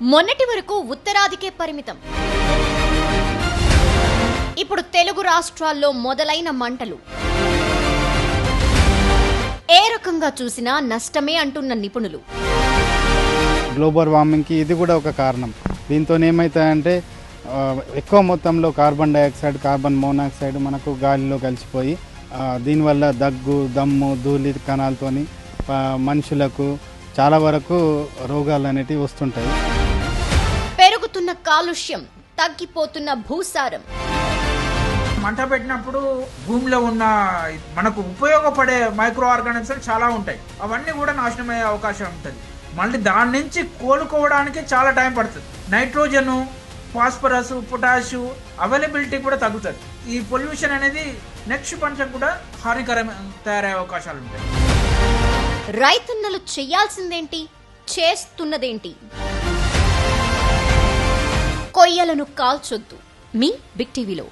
మొన్నటి వరకు ఉత్తరాదికే పరిమితం. ఇప్పుడు తెలుగు రాష్ట్రాల్లో మొదలైన మంటలు. ఏ రకంగా చూసినా నష్టమే అంటున్న నిపుణులు. గ్లోబల్ వార్మింగ్కి ఇది కూడా ఒక కారణం. దీంతో ఏమవుతాయంటే ఎక్కువ మొత్తంలో కార్బన్ డైఆక్సైడ్, కార్బన్ మోనాక్సైడ్ మనకు గాలిలో కలిసిపోయి దీనివల్ల దగ్గు, దమ్ము, ధూళి కణాలతోని మనుషులకు చాలా వరకు రోగాలు అనేటివి వస్తుంటాయి. పెరుగుతున్న కాలుష్యం, తగ్గిపోతున్న భూసారం. మంట పెట్టినప్పుడు భూమిలో ఉన్న మనకు ఉపయోగపడే మైక్రో ఆర్గానిజమ్స్ చాలా ఉంటాయి, అవన్నీ కూడా నాశనం అయ్యే అవకాశం ఉంటుంది. మళ్ళీ దాని నుంచి కోలుకోవడానికి చాలా టైం పడుతుంది. నైట్రోజను, ఫాస్ఫరస్, పొటాషు అవైలబిలిటీ కూడా తగ్గుతుంది. ఈ పొల్యూషన్ అనేది నెక్స్ట్ పంటకు కూడా హానికరం తయారయ్యే అవకాశాలు ఉంటాయి. రైతన్నలు చేయాల్సిందేంటి, చేస్తున్నదేంటి? కొయ్యలను కాల్చొద్దు. మీ బిగ్ టీవీలో.